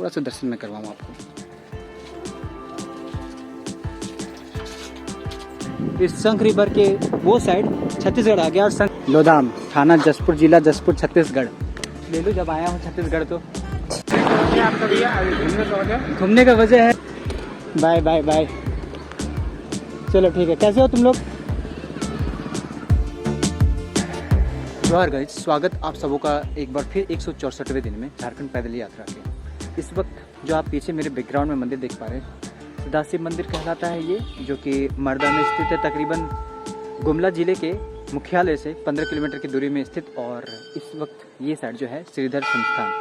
थोड़ा सा दर्शन मैं करवाऊँ आपको। इस संख रिवर के वो साइड छत्तीसगढ़ आ गया और संख लोधाम थाना जसपुर जिला जसपुर छत्तीसगढ़ ले लो। जब आया हूँ छत्तीसगढ़ तो आपका भैया घूमने का वजह है। बाय बाय बाय, चलो ठीक है। कैसे हो तुम लोग? जोहार गाइस, स्वागत आप सबों का एक बार फिर 164वें दिन में झारखंड पैदल यात्रा के। इस वक्त जो आप पीछे मेरे बैकग्राउंड में मंदिर देख पा रहे हैं, सदाशिव मंदिर कहलाता है ये, जो कि मर्दा में स्थित है, तकरीबन गुमला जिले के मुख्यालय से 15 किलोमीटर की दूरी में स्थित। और इस वक्त ये साइड जो है श्रीधर संस्थान,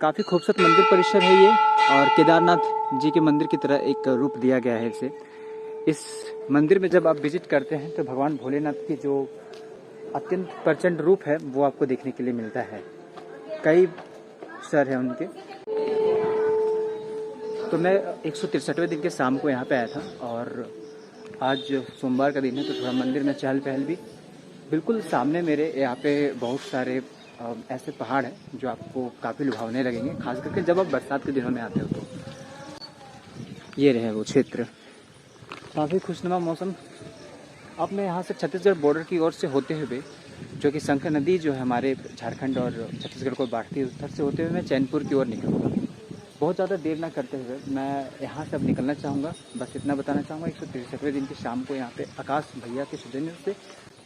काफ़ी खूबसूरत मंदिर परिसर है ये, और केदारनाथ जी के मंदिर की तरह एक रूप दिया गया है इसे। इस मंदिर में जब आप विजिट करते हैं तो भगवान भोलेनाथ की जो अत्यंत प्रचंड रूप है वो आपको देखने के लिए मिलता है। कई सर हैं उनके। तो मैं 163वें दिन के शाम को यहाँ पे आया था, और आज सोमवार का दिन है तो थोड़ा मंदिर में चहल पहल भी। बिल्कुल सामने मेरे यहाँ पे बहुत सारे ऐसे पहाड़ हैं जो आपको काफ़ी लुभावने लगेंगे, खास करके जब आप बरसात के दिनों में आते हो तो। ये रहे वो क्षेत्र, काफ़ी खुशनुमा मौसम। अब मैं यहाँ से छत्तीसगढ़ बॉर्डर की ओर से होते हुए, जो कि शंकर नदी जो है हमारे झारखंड और छत्तीसगढ़ को बांटती है, उधर से होते हुए मैं चैनपुर की ओर निकलूँगा। बहुत ज़्यादा देर ना करते हुए मैं यहाँ से अब निकलना चाहूँगा। बस इतना बताना चाहूँगा, 163वें दिन की शाम को यहाँ पे आकाश भैया के सौजन्य से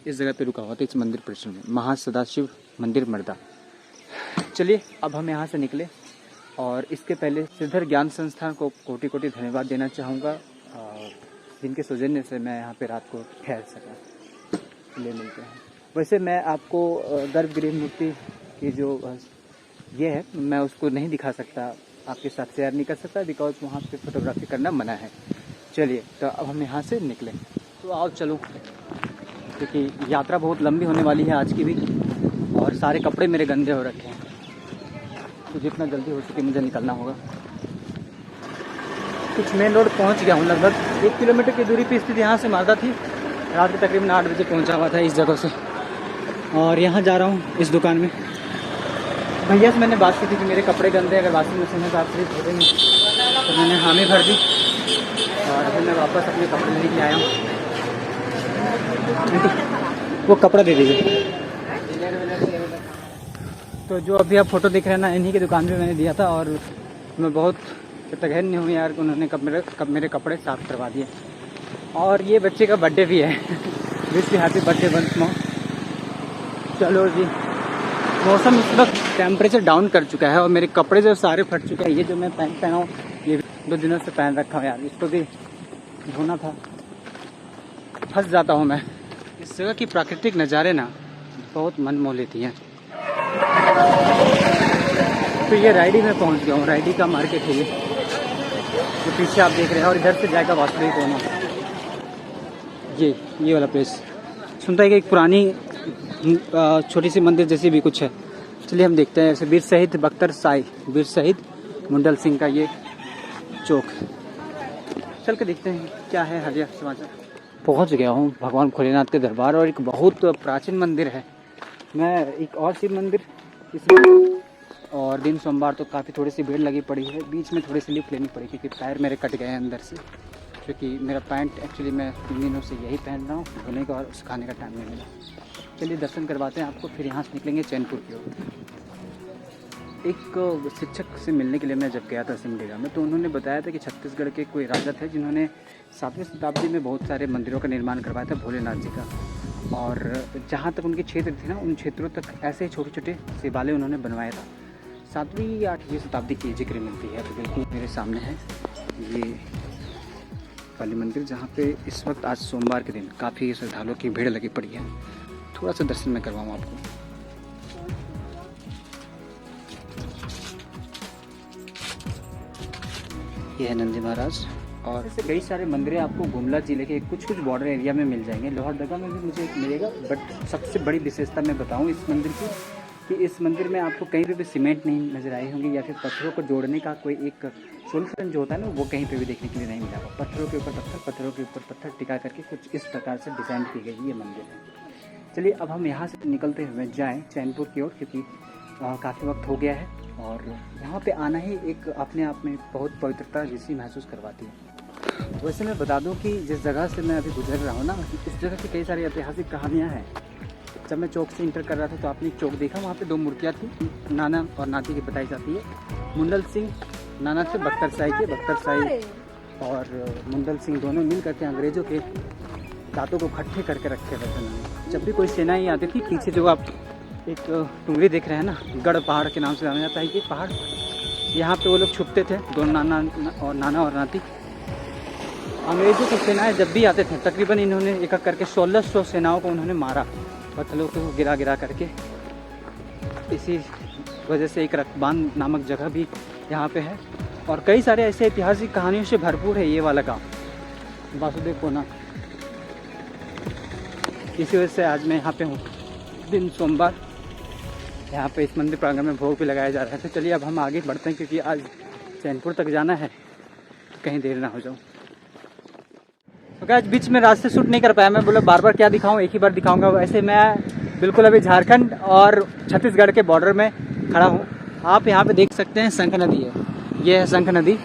इस जगह पे रुका हुआ था, इस मंदिर परिसर में, महासदाशिव मंदिर मर्दा। चलिए अब हम यहाँ से निकले, और इसके पहले श्रीधर ज्ञान संस्थान को कोटि कोटि धन्यवाद देना चाहूँगा, जिनके सौजन्य से मैं यहाँ पे रात को ठहर सका। ले मिलते हैं। वैसे मैं आपको गर्भगृह मूर्ति की जो ये है, मैं उसको नहीं दिखा सकता, आपके साथ शेयर नहीं कर सकता, बिकॉज वहाँ पे फोटोग्राफी करना मना है। चलिए तो अब हम यहाँ से निकलें, तो आओ चलो, क्योंकि यात्रा बहुत लंबी होने वाली है आज की भी, और सारे कपड़े मेरे गंदे हो रखे हैं, तो जितना जल्दी हो सके मुझे निकलना होगा। कुछ मेन रोड पहुंच गया हूँ, लगभग 1 किलोमीटर की दूरी पे स्थित यहाँ से मालदा थी। रात के तकरीबन 8 बजे पहुँचा हुआ था इस जगह से, और यहाँ जा रहा हूँ इस दुकान में। भैया से मैंने बात की थी कि मेरे कपड़े गंदे, अगर वॉशिंग मशीन में आप खरीद देंगे, तो मैंने हामी भर दी, और अभी मैं वापस अपने कपड़े लेके आया हूँ। वो कपड़ा दे दीजिए। तो जो अभी आप फोटो दिख रहे हैं ना, इन्हीं की दुकान पे मैंने दिया था, और मैं बहुत कृतज्ञ हूँ यार, उन्होंने कब मेरे कपड़े साफ करवा दिए। और ये बच्चे का बर्थडे भी है wish happy birthday once more. चलो जी, मौसम इस वक्त टेम्परेचर डाउन कर चुका है, और मेरे कपड़े जो सारे फट चुके हैं। ये जो मैं पैंट पहना हूँ, ये 2 दिनों से पहन रखा हूँ यार, इसको भी धोना था। फंस जाता हूँ मैं। इस जगह की प्राकृतिक नज़ारे ना बहुत मन मोह लेती हैं। तो ये रायडी में पहुँच गया हूँ, रायडी का मार्केट है ये, जो पीछे आप देख रहे हैं, और इधर से जाएगा वास्तविक कोना। ये वाला प्लेस सुनता है कि एक पुरानी छोटी सी मंदिर जैसी भी कुछ है। चलिए हम देखते हैं। ऐसे वीर शहीद बख्तर साई, वीर शहीद मुंडल सिंह का ये चौक, चल के देखते हैं क्या है हालिया समाचार। पहुंच गया हूँ भगवान भोलेनाथ के दरबार, और एक बहुत प्राचीन मंदिर है। मैं एक और शिव मंदिर इसमें, और दिन सोमवार तो काफ़ी थोड़ी सी भीड़ लगी पड़ी है। बीच में थोड़ी सी लिफ्ट लेनी पड़ी क्योंकि पैर मेरे कट गए हैं अंदर से, क्योंकि मेरा पैंट एक्चुअली मैं 3 दिनों से यही पहन रहा हूँ, धोने का और सुखाने का टाइम नहीं मिला। चलिए दर्शन करवाते हैं आपको, फिर यहाँ से निकलेंगे चैनपुर की ओर। एक शिक्षक से मिलने के लिए मैं जब गया था सिमडेगा में, तो उन्होंने बताया था कि छत्तीसगढ़ के कोई राजा थे जिन्होंने 7वीं शताब्दी में बहुत सारे मंदिरों का निर्माण करवाया था भोलेनाथ जी का, और जहाँ तक उनके क्षेत्र थे ना, उन क्षेत्रों तक ऐसे ही छोटे छोटे शिवालय उन्होंने बनवाया था। 7वीं या 8वीं शताब्दी की जिक्र मिलती है। तो बिल्कुल मेरे सामने है ये वाली मंदिर, जहाँ पे इस वक्त आज सोमवार के दिन काफ़ी श्रद्धालुओं की भीड़ लगी पड़ी है। थोड़ा सा दर्शन मैं करवाऊँ आपको। ये है नंदी महाराज, और ऐसे कई सारे मंदिर आपको गुमला जिले के कुछ बॉर्डर एरिया में मिल जाएंगे। लोहरदगा में भी मुझे एक मिलेगा, बट सबसे बड़ी विशेषता मैं बताऊँ इस मंदिर की, कि इस मंदिर में आपको कहीं पे भी सीमेंट नहीं नजर आई होंगी, या फिर पत्थरों को जोड़ने का कोई एक सोल्यूशन जो होता है ना, वो कहीं पे भी देखने के लिए नहीं मिला। पत्थरों के ऊपर पत्थर, पत्थरों के ऊपर पत्थर टिका करके कुछ इस प्रकार से डिज़ाइन की गई ये मंदिर है। चलिए अब हम यहाँ से निकलते हुए जाएँ चैनपुर की ओर, क्योंकि काफ़ी वक्त हो गया है और यहाँ पे आना ही एक अपने आप में बहुत पवित्रता जैसी महसूस करवाती है। वैसे मैं बता दूँ कि जिस जगह से मैं अभी गुजर रहा हूँ ना, इस जगह की कई सारी ऐतिहासिक कहानियाँ हैं। जब मैं चौक से इंटर कर रहा था तो आपने एक चौक देखा, वहाँ पे 2 मूर्तियाँ थी, नाना और नाती की बताई जाती है। मुंडल सिंह नाना थे बख्तर शाही के, बख्तर शाही और मुंडल सिंह दोनों मिल करके अंग्रेज़ों के दांतों को इकट्ठे करके रखे हुए थे। जब भी कोई सेनाएँ आती थी, पीछे जो आप एक टुंगरी देख रहे हैं ना, गढ़ पहाड़ के नाम से जाना जाता है ये पहाड़, यहाँ पे वो लोग छुपते थे, दोनों नाना और नाती। अंग्रेज़ों की सेनाएं जब भी आते थे, तकरीबन इन्होंने एक एक करके 1600 सेनाओं को उन्होंने मारा, पत्थरों को गिरा गिरा करके। इसी वजह से एक रकबान नामक जगह भी यहाँ पे है और कई सारे ऐसे ऐतिहासिक कहानियों से भरपूर है ये वाला गाँव वासुदेव कोना। इसी वजह से आज मैं यहाँ पे हूँ, दिन सोमवार। यहाँ पे इस मंदिर प्रांगण में भोग भी लगाया जा रहा है। तो चलिए अब हम आगे बढ़ते हैं, क्योंकि आज चैनपुर तक जाना है, कहीं देर ना हो जाऊँ। तो आज बीच में रास्ते शूट नहीं कर पाया, मैं बोला बार बार क्या दिखाऊं, एक ही बार दिखाऊंगा। वैसे मैं बिल्कुल अभी झारखंड और छत्तीसगढ़ के बॉर्डर में खड़ा हूँ। आप यहाँ पे देख सकते हैं शंख नदी है, ये है शंख नदी।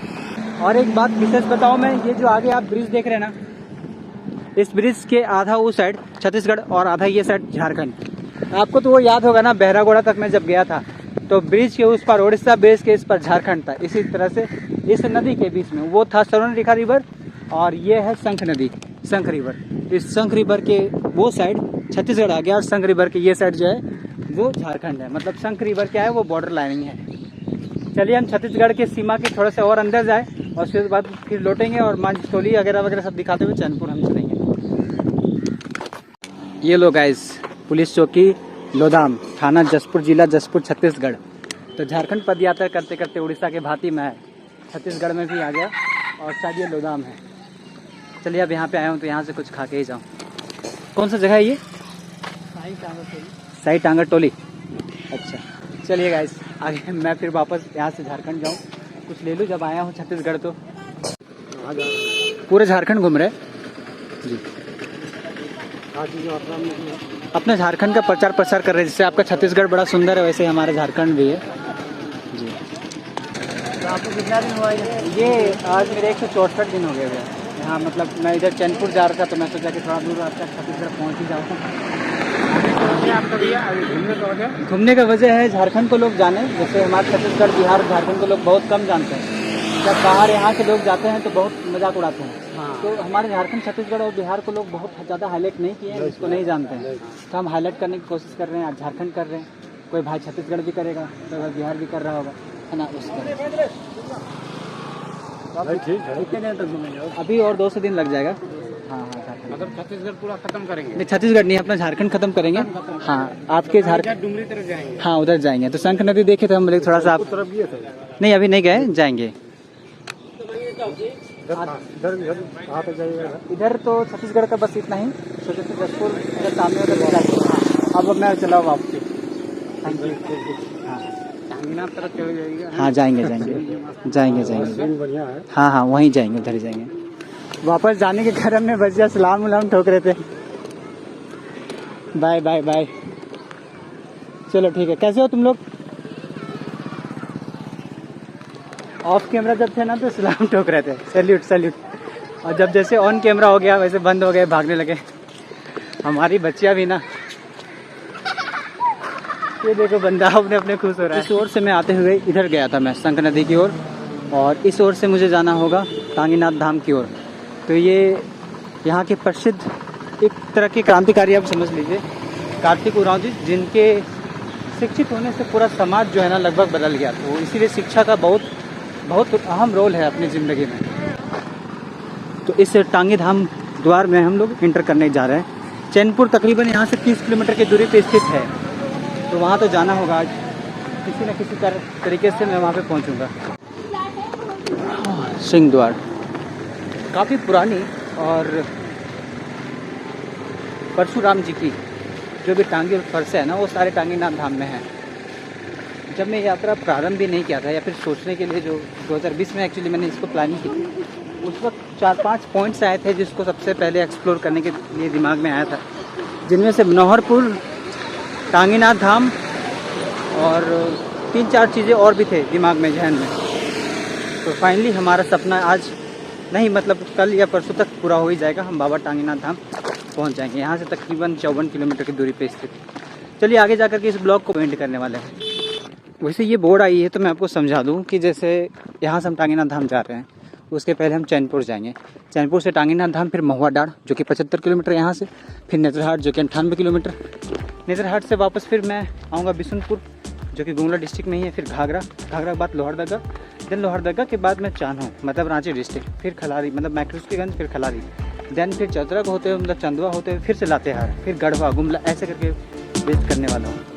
और एक बात विशेष बताऊँ मैं, ये जो आगे आप ब्रिज देख रहे हैं ना, इस ब्रिज के आधा उस साइड छत्तीसगढ़ और आधा ये साइड झारखंड। आपको तो वो याद होगा ना, बहरागोड़ा तक मैं जब गया था तो ब्रिज के उस पर उड़ीसा, ब्रिज के इस पर झारखंड था। इसी तरह से इस नदी के बीच में वो था स्वर्णरेखा रिवर और ये है शंख नदी, शंख रिवर। इस शंख रिवर के वो साइड छत्तीसगढ़ आ गया और शंख रिवर के ये साइड जो है वो झारखंड है। मतलब शंख रिवर क्या है, वो बॉर्डर लाइनिंग है। चलिए हम छत्तीसगढ़ के सीमा के थोड़ा सा और अंदर जाए और उसके बाद फिर लौटेंगे और मांझटोली वगैरह वगैरह सब दिखाते हुए चैनपुर हम चलेंगे। ये लो गाइस, पुलिस चौकी लोधाम, थाना जसपुर, जिला जसपुर, छत्तीसगढ़। तो झारखंड पद यात्रा करते करते उड़ीसा के भांति मैं छत्तीसगढ़ में भी आ गया और शायद ये लोधाम है। चलिए अब यहाँ पे आया हूँ तो यहाँ से कुछ खा के ही जाऊँ। कौन सा जगह है ये? साई टांगर टोली। अच्छा चलिए गाइस, आगे मैं फिर वापस यहाँ से झारखंड जाऊँ, कुछ ले लूँ। जब आया हूँ छत्तीसगढ़ तो पूरे झारखंड घूम रहे जी। अपने झारखंड का प्रचार प्रसार कर रहे हैं। जैसे आपका छत्तीसगढ़ बड़ा सुंदर है, वैसे हमारा झारखंड भी है जी। तो आपको कितना दिन हुआ ये? आज मेरे 164 दिन हो गए हैं यहाँ। मतलब मैं इधर चैनपुर जा रहा था तो मैं सोचा कि थोड़ा दूर रास्ता छत्तीसगढ़ पहुँच ही जाऊँ। आपका भैया घूमने का वजह है झारखंड को लोग जाने, जैसे हमारे छत्तीसगढ़, बिहार, झारखंड को लोग बहुत कम जानते हैं। जब बाहर यहाँ के लोग जाते हैं तो बहुत मजाक उड़ाते हैं। हाँ। तो हमारे झारखंड, छत्तीसगढ़ और बिहार को लोग बहुत ज़्यादा हाईलाइट नहीं किए हैं, इसको नहीं जानते हैं। तो हम हाईलाइट करने की कोशिश कर रहे हैं। आज झारखंड कर रहे हैं, कोई भाई छत्तीसगढ़ भी करेगा, कोई भाई बिहार भी कर रहा होगा, है ना। उस कितने दिन तक घूमेंगे? अभी और 2 दिन लग जाएगा। हाँ हाँ, मतलब छत्तीसगढ़ पूरा खत्म करेंगे? नहीं, छत्तीसगढ़ नहीं, अपना झारखंड खत्म करेंगे। हाँ, आपके झारखंड डुमरी तरफ जाएंगे। हाँ, उधर जाएंगे। तो शंख नदी देखे तो हम बोले थोड़ा सा आप नहीं, अभी नहीं गए, जाएंगे। इधर तो छत्तीसगढ़ का बस इतना ही, सोचे थे जसपुर अगर सामने उधर जाएंगे। अब मैं चला वापसी। टांगीनाथ तरफ चले जाएगा। हाँ जाएंगे जाएंगे जाएंगे जाएंगे। हाँ हाँ, वहीं जाएंगे, उधर ही जाएंगे। वापस जाने के क्रम में बस सलाम उलाम ठोक रहे थे। Bye bye bye. चलो ठीक है। कैसे हो तुम लोग? ऑफ कैमरा जब थे ना तो सलाम ठोक रहे थे, सैल्यूट सैल्यूट। और जब जैसे ऑन कैमरा हो गया वैसे बंद हो गए, भागने लगे। हमारी बच्चियां भी ना, ये देखो बंदा अपने अपने खुश हो रहा है। इस ओर से मैं आते हुए इधर गया था, मैं शंख नदी की ओर, और इस ओर से मुझे जाना होगा टांगीनाथ धाम की ओर। तो ये यहाँ के प्रसिद्ध एक तरह के क्रांतिकारी आप समझ लीजिए, कार्तिक उरांव जी, जिनके शिक्षित होने से पूरा समाज जो है ना लगभग बदल गया। तो इसीलिए शिक्षा का बहुत बहुत अहम रोल है अपनी ज़िंदगी में। तो इस टांगी धाम द्वार में हम लोग इंटर करने जा रहे हैं। चैनपुर तकरीबन यहाँ से 30 किलोमीटर की दूरी पे स्थित है, तो वहाँ तो जाना होगा आज। किसी न किसी तरीके से मैं वहाँ पे पहुँचूँगा। सिंह द्वार काफ़ी पुरानी और परशुराम जी की जो भी टांगी और फरसे है ना, वो सारे टांगीनाथ धाम में हैं। जब मैं यात्रा प्रारंभ भी नहीं किया था, या फिर सोचने के लिए जो 2020 में एक्चुअली मैंने इसको प्लानिंग की थी, उस वक्त 4-5 पॉइंट्स आए थे जिसको सबसे पहले एक्सप्लोर करने के लिए दिमाग में आया था, जिनमें से मनोहरपुर, टांगीनाथ धाम और 3-4 चीज़ें और भी थे दिमाग में, जहन में। तो फाइनली हमारा सपना आज नहीं, मतलब कल या परसों तक पूरा हो ही जाएगा। हम बाबा टांगीनाथ धाम पहुंच जाएंगे। यहाँ से तकरीबन 54 किलोमीटर की दूरी पे स्थित। चलिए आगे जाकर के इस ब्लॉग को एंड करने वाले हैं। वैसे ये बोर्ड आई है तो मैं आपको समझा दूँ कि जैसे यहाँ से हम टांगीनाथ धाम जा रहे हैं, उसके पहले हम चैनपुर जाएंगे। चैनपुर से टांगीनाथ धाम, फिर महुआ डाँड़ जो कि 75 किलोमीटर यहाँ से, फिर नेतरहाट जो कि 98 किलोमीटर। नेतरहाट से वापस फिर मैं आऊँगा बिशुनपुर जो कि गुमला डिस्ट्रिक्ट में ही है, फिर घाघरा के बाद लोहरदगा, देन लोहरदगा के बाद मैं चान्हो मतलब रांची डिस्ट्रिक्ट, फिर खलारी मतलब मैक्रोस्कीगंज, फिर खलारी, देन फिर चतरा को होते हुए मतलब चंदवा होते हुए फिर से लातेहार, फिर गढ़वा, गुमला, ऐसे करके विजिट करने वाला हूँ।